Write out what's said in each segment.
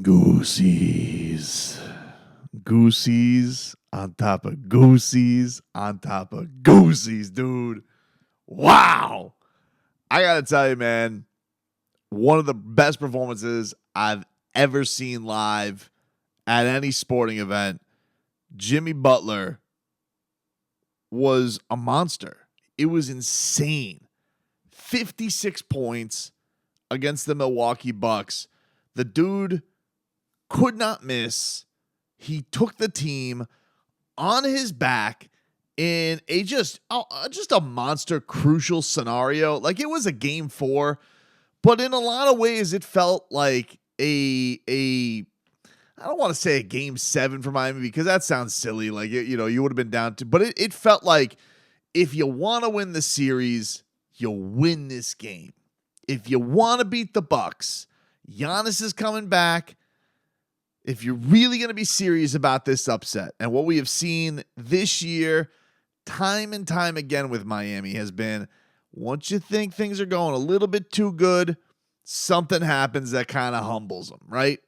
Goosies. Goosies on top of goosies on top of goosies, dude. Wow. I got to tell you, man, one of the best performances I've ever seen live at any sporting event. Jimmy Butler was a monster. It was insane. 56 points against the Milwaukee Bucks. The dude could not miss. He took the team on his back in a just a monster crucial scenario. Like, it was a game 4, but in a lot of ways it felt like a I don't want to say a game 7 for Miami because that sounds silly. Like, you would have been down to, but it felt like if you want to win the series, you'll win this game. If you want to beat the Bucks, Giannis is coming back. If you're really going to be serious about this upset, and what we have seen this year, time and time again with Miami, has been once you think things are going a little bit too good, something happens that kind of humbles them, right?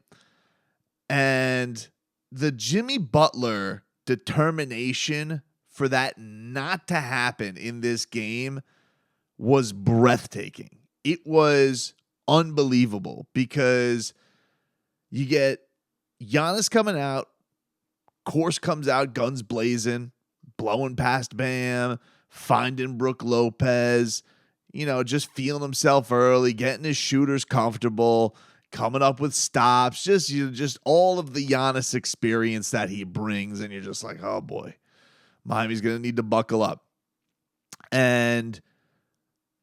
And the Jimmy Butler determination for that not to happen in this game was breathtaking. It was unbelievable because you get Giannis coming out, course comes out, guns blazing, blowing past Bam, finding Brook Lopez, just feeling himself early, getting his shooters comfortable, coming up with stops, just all of the Giannis experience that he brings, and you're just like, oh boy, Miami's going to need to buckle up. And,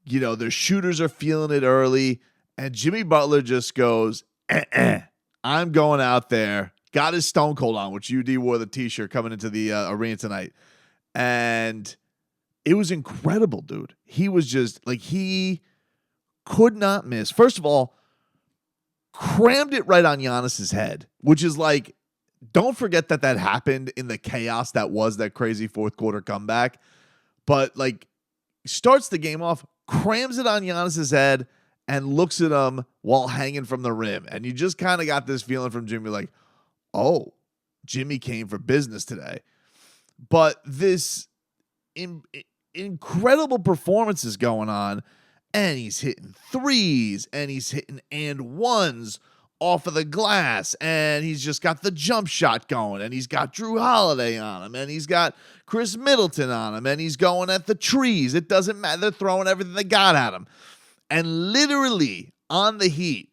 their shooters are feeling it early, and Jimmy Butler just goes, I'm going out there. Got his Stone Cold on, which UD wore the t-shirt coming into the arena tonight. And it was incredible, dude. He was just like, he could not miss. First of all, crammed it right on Giannis's head, which is like, don't forget that happened in the chaos that was that crazy fourth quarter comeback. But like, starts the game off, crams it on Giannis's head, and looks at him while hanging from the rim. And you just kind of got this feeling from Jimmy like, oh, Jimmy came for business today. But this incredible performance is going on, and he's hitting threes, and he's hitting and ones off of the glass, and he's just got the jump shot going, and he's got Drew Holiday on him, and he's got Chris Middleton on him, and he's going at the trees. It doesn't matter. They're throwing everything they got at him. And literally on the Heat,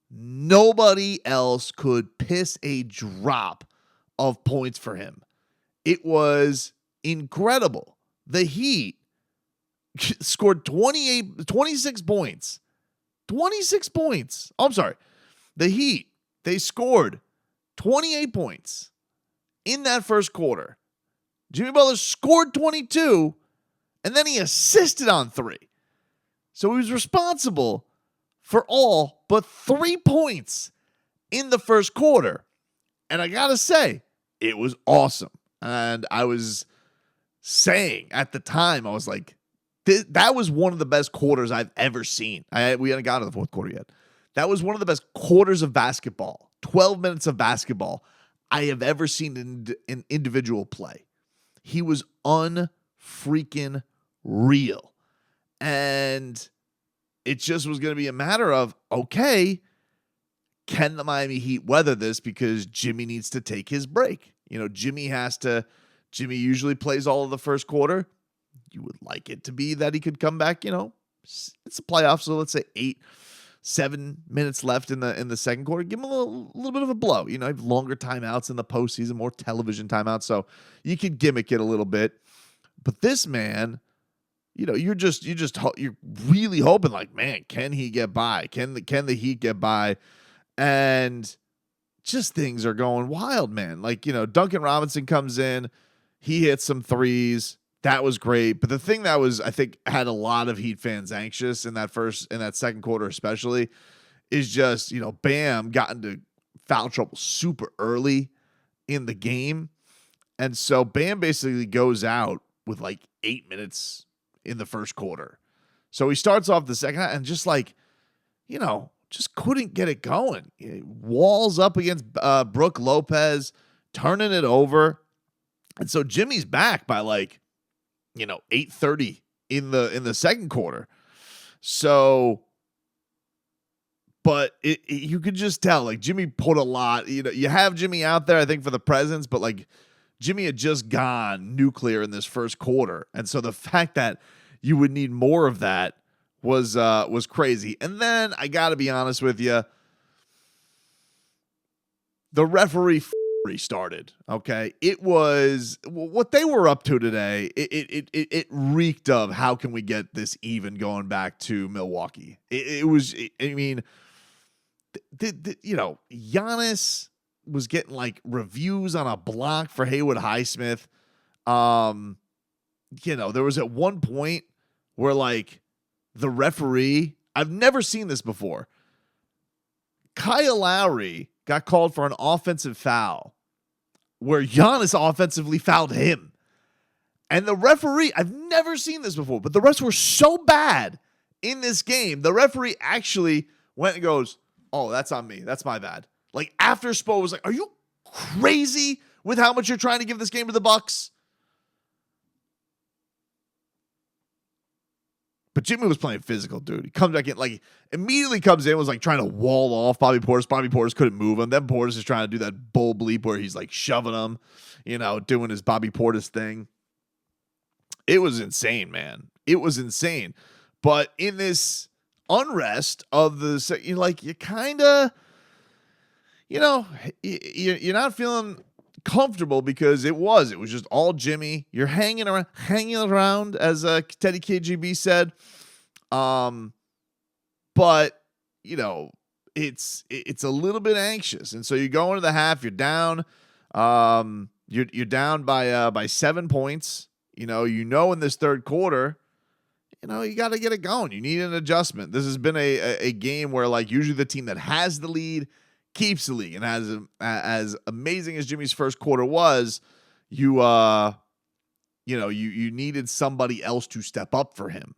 nobody else could piss a drop of points for him. It was incredible. The Heat scored 26 points. 26 points. Oh, I'm sorry. The Heat, they scored 28 points in that first quarter. Jimmy Butler scored 22, and then he assisted on 3. So he was responsible for all but 3 points in the first quarter. And I got to say, it was awesome. And I was saying at the time, I was like, that was one of the best quarters I've ever seen. We hadn't gotten to the fourth quarter yet. That was one of the best quarters of basketball, 12 minutes of basketball I have ever seen in individual play. He was unfreaking real. And it just was going to be a matter of, okay, can the Miami Heat weather this? Because Jimmy needs to take his break. Jimmy usually plays all of the first quarter. You would like it to be that he could come back, it's a playoff, so let's say 7 minutes left in the second quarter. Give him a little bit of a blow. Have longer timeouts in the postseason, more television timeouts, so you could gimmick it a little bit. But this man, you're really hoping, like, man, can he get by? Can the Heat get by? And just things are going wild, man. Like, Duncan Robinson comes in, he hits some threes. That was great. But the thing that was, I think, had a lot of Heat fans anxious in that second quarter especially, is just, Bam got into foul trouble super early in the game. And so Bam basically goes out with like 8 minutes in the first quarter. So he starts off the second half and just just couldn't get it going. Walls up against Brook Lopez, turning it over. And so Jimmy's back by 8:30 in the second quarter. So, but you could just tell, Jimmy put a lot. You have Jimmy out there, I think, for the presence, but Jimmy had just gone nuclear in this first quarter, and so the fact that you would need more of that was crazy. And then I got to be honest with you, the referee restarted. Okay, it was what they were up to today. It reeked of how can we get this even going back to Milwaukee. Giannis was getting reviews on a block for Haywood Highsmith. There was at one point where the referee, I've never seen this before. Kyle Lowry got called for an offensive foul where Giannis offensively fouled him. And the referee, I've never seen this before, but the refs were so bad in this game, the referee actually went and goes, "Oh, that's on me. That's my bad." After Spo was like, "Are you crazy with how much you're trying to give this game to the Bucks?" But Jimmy was playing physical, dude. He comes back in, immediately comes in, was trying to wall off Bobby Portis. Bobby Portis couldn't move him. Then Portis is trying to do that bull bleep where he's shoving him, doing his Bobby Portis thing. It was insane, man. It was insane. But in this unrest of the, you kind of, you're not feeling comfortable because it was just all Jimmy. You're hanging around, as Teddy KGB said. But it's a little bit anxious, and so you go into the half. You're down. You're down by 7 points. In this third quarter, you got to get it going. You need an adjustment. This has been a game where usually the team that has the lead keeps the league, and as amazing as Jimmy's first quarter was, you needed somebody else to step up for him.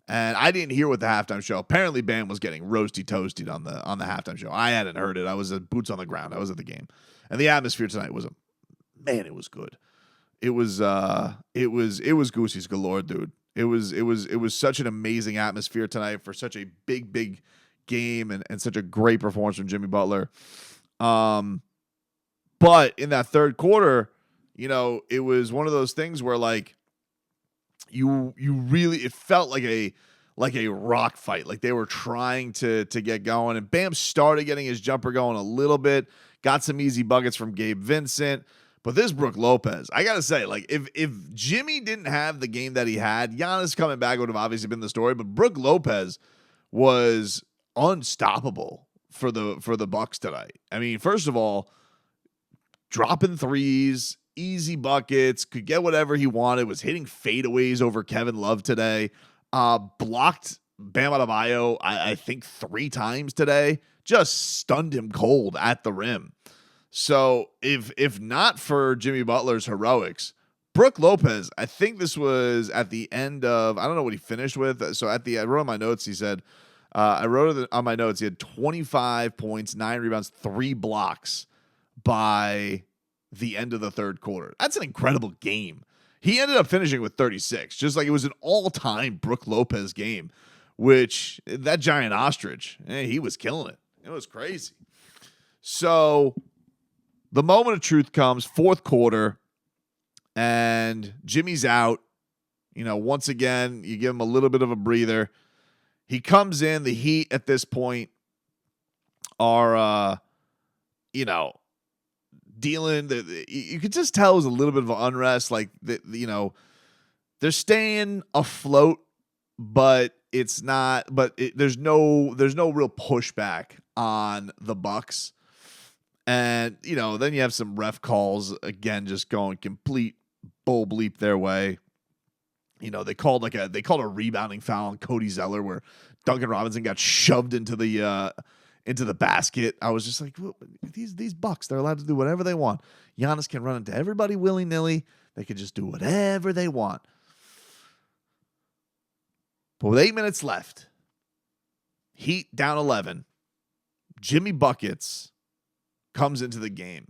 And I didn't hear what the halftime show. Apparently, Bam was getting roasty toasted on the halftime show. I hadn't heard it. I was at boots on the ground. I was at the game, and the atmosphere tonight was it was good. It was Goosey's galore, dude. It was such an amazing atmosphere tonight for such a big game and such a great performance from Jimmy Butler. But in that third quarter, it was one of those things where you really, it felt like a rock fight. They were trying to get going, and Bam started getting his jumper going a little bit, got some easy buckets from Gabe Vincent. But this Brook Lopez, I got to say, if Jimmy didn't have the game that he had, Giannis coming back would have obviously been the story, but Brook Lopez was unstoppable for the Bucks tonight. I mean, first of all, dropping threes, easy buckets, could get whatever he wanted, was hitting fadeaways over Kevin Love today, blocked Bam Adebayo, I think 3 times today, just stunned him cold at the rim. So if not for Jimmy Butler's heroics, Brook Lopez, I think this was at the end of, I don't know what he finished with. So I wrote on my notes, he said, I wrote on my notes, he had 25 points, 9 rebounds, 3 blocks by the end of the third quarter. That's an incredible game. He ended up finishing with 36, just it was an all-time Brook Lopez game, which that giant ostrich, he was killing it. It was crazy. So the moment of truth comes, fourth quarter, and Jimmy's out. Once again, you give him a little bit of a breather. He comes in. The Heat at this point are, dealing. You could just tell it was a little bit of an unrest. They're staying afloat, but it's not. But there's no real pushback on the Bucks. And, then you have some ref calls, again, just going complete bull bleep their way. They called a rebounding foul on Cody Zeller where Duncan Robinson got shoved into the basket. I was just like, these Bucks, they're allowed to do whatever they want. Giannis can run into everybody willy-nilly. They can just do whatever they want. But with 8 minutes left, Heat down 11. Jimmy Buckets comes into the game,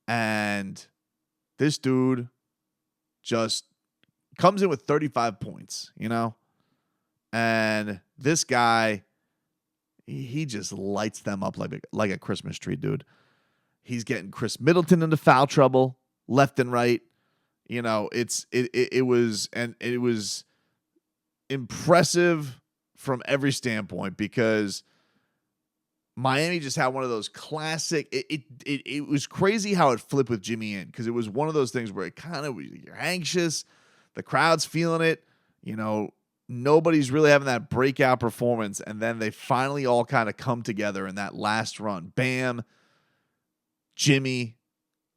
and this dude just comes in with 35 points, and this guy, he just lights them up like a Christmas tree, dude. He's getting Chris Middleton into foul trouble left and right. It was impressive from every standpoint because Miami just had one of those classic. It was crazy how it flipped with Jimmy in, because it was one of those things where it kind of, you're anxious, the crowd's feeling it, nobody's really having that breakout performance, and then they finally all kind of come together in that last run. Bam, Jimmy,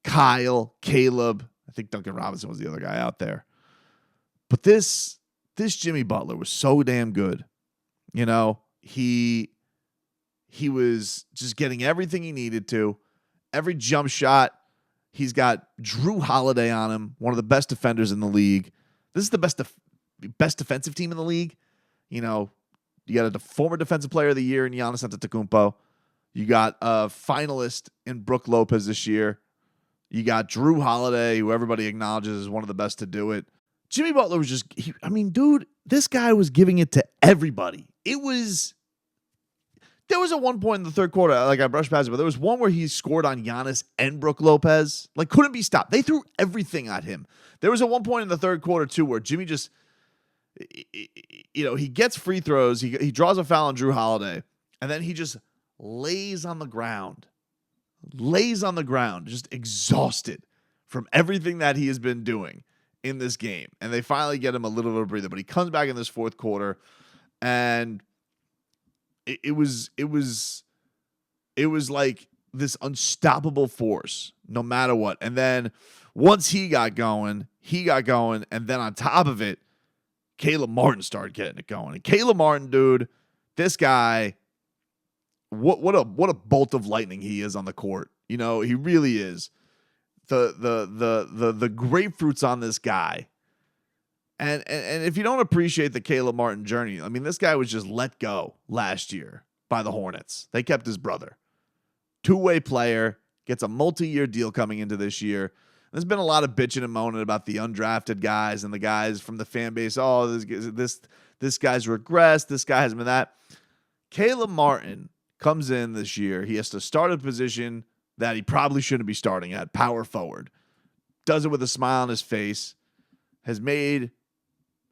Kyle, Caleb. I think Duncan Robinson was the other guy out there. But this Jimmy Butler was so damn good. He was just getting everything he needed to. Every jump shot, he's got Drew Holiday on him, one of the best defenders in the league. This is the best defensive team in the league. You got a former defensive player of the year in Giannis Antetokounmpo. You got a finalist in Brook Lopez this year. You got Drew Holiday, who everybody acknowledges is one of the best to do it. Jimmy Butler was just, dude, this guy was giving it to everybody. There was at one point in the third quarter, I brushed past it, but there was one where he scored on Giannis and Brook Lopez. Couldn't be stopped. They threw everything at him. There was at one point in the third quarter, too, where Jimmy just, he gets free throws. He draws a foul on Drew Holiday, and then he just lays on the ground, just exhausted from everything that he has been doing in this game. And they finally get him a little bit of a breather, but he comes back in this fourth quarter, and it was like this unstoppable force no matter what. And then once he got going, and then on top of it, Caleb Martin started getting it going. And Caleb Martin, dude, this guy, what a bolt of lightning he is on the court. He really is. The grapefruits on this guy. And if you don't appreciate the Caleb Martin journey, this guy was just let go last year by the Hornets. They kept his brother. Two-way player, gets a multi-year deal coming into this year. There's been a lot of bitching and moaning about the undrafted guys and the guys from the fan base. Oh, this guy's regressed. This guy hasn't been that. Caleb Martin comes in this year. He has to start a position that he probably shouldn't be starting at, power forward. Does it with a smile on his face. Has made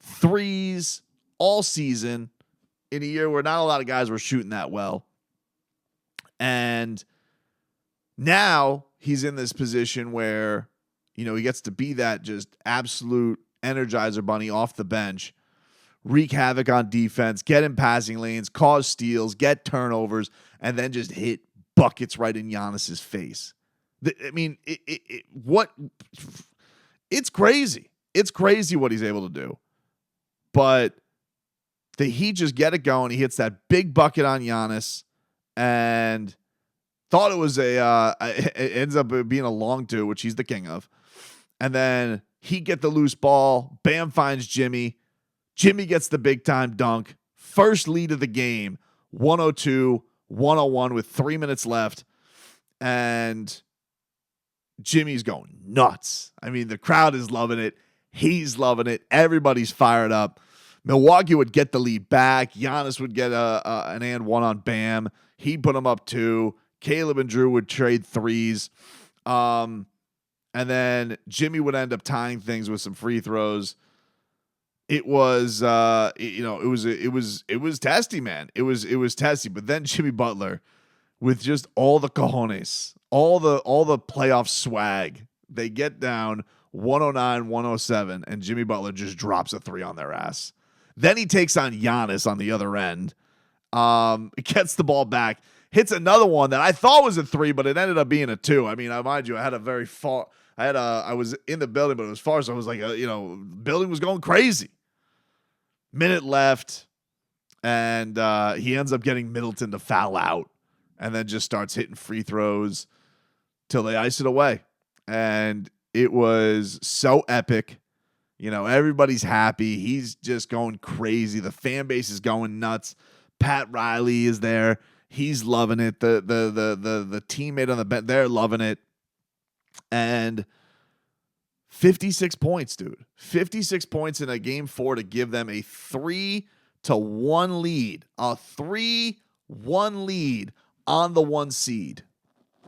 threes all season in a year where not a lot of guys were shooting that well. And now he's in this position where, he gets to be that just absolute energizer bunny off the bench, wreak havoc on defense, get in passing lanes, cause steals, get turnovers, and then just hit buckets right in Giannis's face. It's crazy. It's crazy what he's able to do. But he just get it going. He hits that big bucket on Giannis and thought it was it ends up being a long two, which he's the king of. And then he get the loose ball. Bam finds Jimmy. Jimmy gets the big time dunk. First lead of the game, 102-101 with 3 minutes left. And Jimmy's going nuts. The crowd is loving it. He's loving it. Everybody's fired up. Milwaukee would get the lead back. Giannis would get an and one on Bam. He'd put him up 2. Caleb and Drew would trade threes. And then Jimmy would end up tying things with some free throws. It was it was testy, man. It was testy. But then Jimmy Butler, with just all the cojones, all the playoff swag, they get down 109-107, and Jimmy Butler just drops a 3 on their ass. Then he takes on Giannis on the other end. Gets the ball back, hits another one that I thought was a 3, but it ended up being a 2. Mind you, I was in the building, but it was far, so I was like, building was going crazy. Minute left, and he ends up getting Middleton to foul out, and then just starts hitting free throws till they ice it away. And it was so epic. Everybody's happy. He's just going crazy. The fan base is going nuts. Pat Riley is there. He's loving it. The teammate on the bench, they're loving it. And 56 points, dude. 56 points in a game 4 to give them a 3-1 lead. A 3-1 lead on the 1 seed.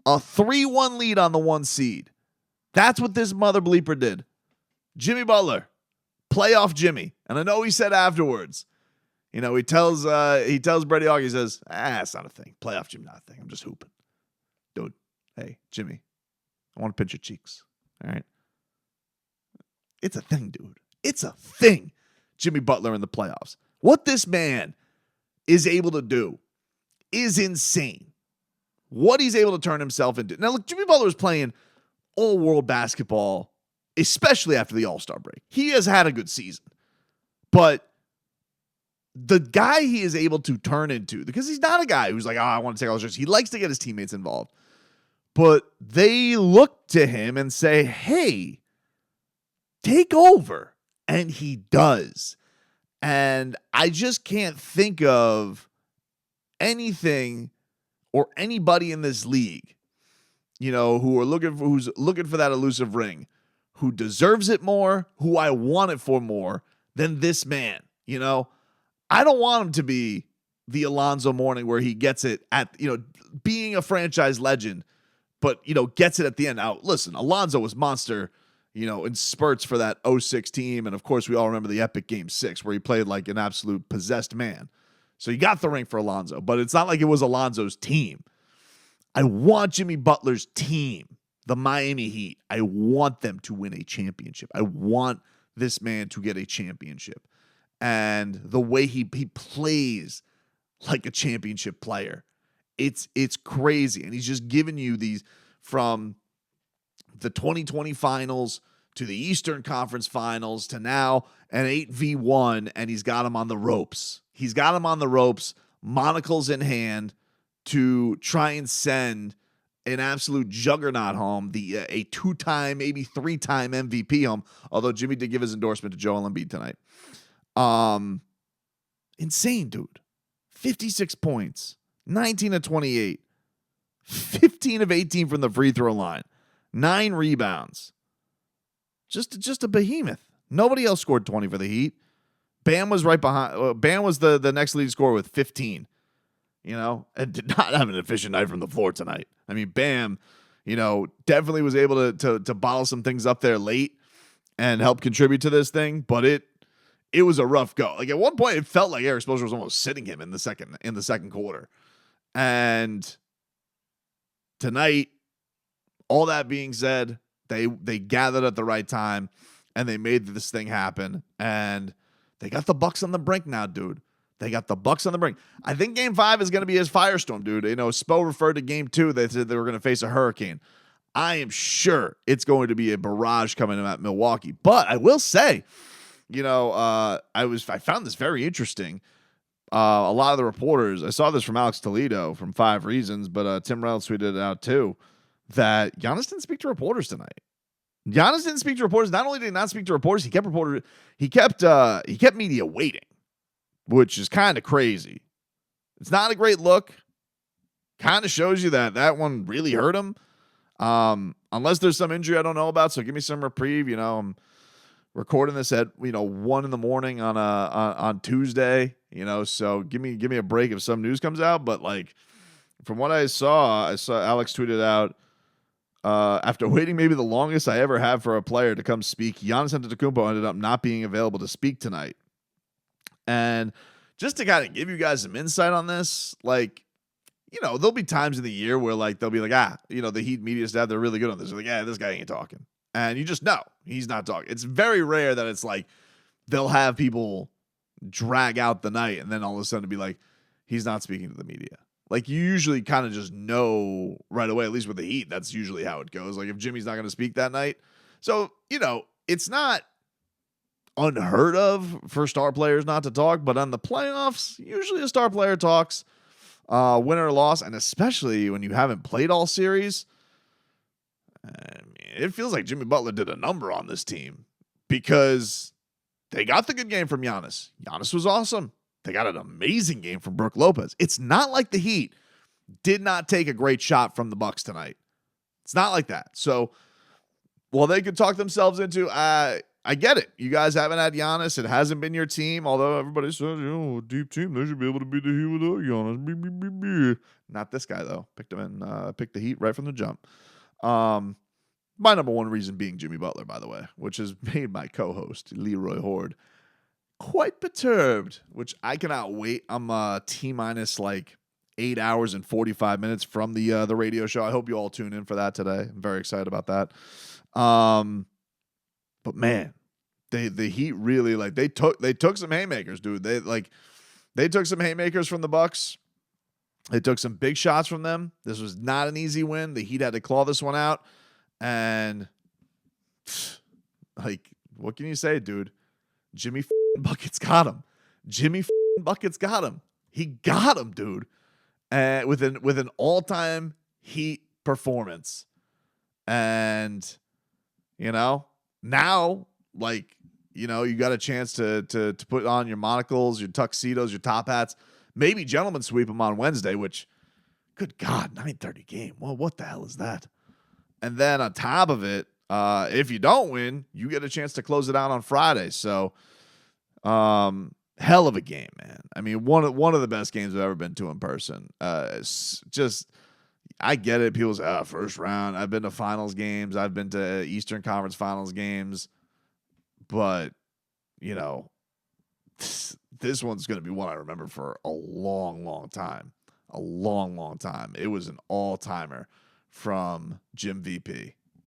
A 3-1 lead on the 1 seed. That's what this mother bleeper did. Jimmy Butler, playoff Jimmy. And I know he said afterwards, he tells Brady Hawk, he says, it's not a thing. Playoff Jimmy, not a thing. I'm just hooping. Dude, hey, Jimmy, I want to pinch your cheeks. All right? It's a thing, dude. It's a thing. Jimmy Butler in the playoffs. What this man is able to do is insane. What he's able to turn himself into. Now, look, Jimmy Butler is playing all-world basketball, especially after the All-Star break. He has had a good season. But the guy he is able to turn into, because he's not a guy who's like, I want to take all the shots. He likes to get his teammates involved. But they look to him and say, hey, take over. And he does. And I just can't think of anything or anybody in this league, who's looking for that elusive ring, who deserves it more, who I want it for more than this man. I don't want him to be the Alonzo Mourning where he gets it at, being a franchise legend, but, gets it at the end. Now, listen, Alonzo was monster, in spurts for that 06 team. And of course, we all remember the epic Game 6 where he played like an absolute possessed man. So you got the ring for Alonzo, but it's not like it was Alonzo's team. I want Jimmy Butler's team, the Miami Heat. I want them to win a championship. I want this man to get a championship. And the way he plays like a championship player, it's crazy. And he's just giving you these from the 2020 finals to the Eastern Conference finals to now an 8v1, and he's got him on the ropes. He's got him on the ropes, monocles in hand, to try and send an absolute juggernaut home, a 2-time, maybe 3-time MVP home, although Jimmy did give his endorsement to Joel Embiid tonight. Insane, dude. 56 points, 19 of 28, 15 of 18 from the free throw line, 9 rebounds. Just a behemoth. Nobody else scored 20 for the Heat. Bam was right behind. Bam was the next leading scorer with 15. And did not have an efficient night from the floor tonight. I mean, Bam, definitely was able to bottle some things up there late and help contribute to this thing. But it was a rough go. Like at one point, it felt like Eric Spoelstra was almost sitting him in the second quarter. And tonight, all that being said, they gathered at the right time and they made this thing happen. And they got the Bucks on the brink now, dude. They got the Bucks on the brink. I think Game 5 is going to be his firestorm, dude. Spo referred to Game 2. They said they were going to face a hurricane. I am sure it's going to be a barrage coming at Milwaukee. But I will say, I found this very interesting. A lot of the reporters, I saw this from Alex Toledo from 5 Reasons, but Tim Reynolds tweeted it out too, that Giannis didn't speak to reporters tonight. Giannis didn't speak to reporters. Not only did he not speak to reporters, he kept media waiting, which is kind of crazy. It's not a great look. Kind of shows you that one really hurt him. Unless there's some injury I don't know about, so give me some reprieve. I'm recording this at 1 a.m. on Tuesday. So give me a break if some news comes out. But like from what I saw Alex tweeted out, after waiting maybe the longest I ever have for a player to come speak, Giannis Antetokounmpo ended up not being available to speak tonight. And just to kind of give you guys some insight on this, like, there'll be times in the year where like they'll be like, the Heat media staff, they're really good on this. They're like, this guy ain't talking. And you just know he's not talking. It's very rare that it's like they'll have people drag out the night and then all of a sudden be like, he's not speaking to the media. Like you usually kind of just know right away, at least with the Heat, that's usually how it goes. Like if Jimmy's not going to speak that night. So, it's not unheard of for star players not to talk, but on the playoffs, usually a star player talks, win or loss, and especially when you haven't played all series. It feels like Jimmy Butler did a number on this team because they got the good game from Giannis. Giannis was awesome. They got an amazing game from Brook Lopez. It's not like the Heat did not take a great shot from the Bucks tonight. It's not like that. So, well, they could talk themselves into, I get it. You guys haven't had Giannis. It hasn't been your team, although everybody says, deep team, they should be able to beat the Heat without Giannis. Not this guy, though. Picked the Heat right from the jump. My number one reason being Jimmy Butler, by the way, which has made my co-host, Leroy Horde, quite perturbed, which I cannot wait. I'm T-minus like 8 hours and 45 minutes from the radio show. I hope you all tune in for that today. I'm very excited about that. But man, the Heat really they took some haymakers, dude. They took some haymakers from the Bucks. They took some big shots from them. This was not an easy win. The Heat had to claw this one out. And what can you say, dude? Jimmy Buckets got him. Jimmy Buckets got him. He got him, dude. With an all-time Heat performance. And now you got a chance to put on your monocles, your tuxedos, your top hats. Maybe gentlemen sweep them on Wednesday, which, good God, 9:30 game. Well, what the hell is that? And then on top of it, if you don't win, you get a chance to close it out on Friday. So, hell of a game, man. I mean, one of the best games I've ever been to in person. I get it. People say, first round. I've been to finals games. I've been to Eastern Conference finals games. But, this one's going to be one I remember for a long, long time. A long, long time. It was an all-timer from Jim VP.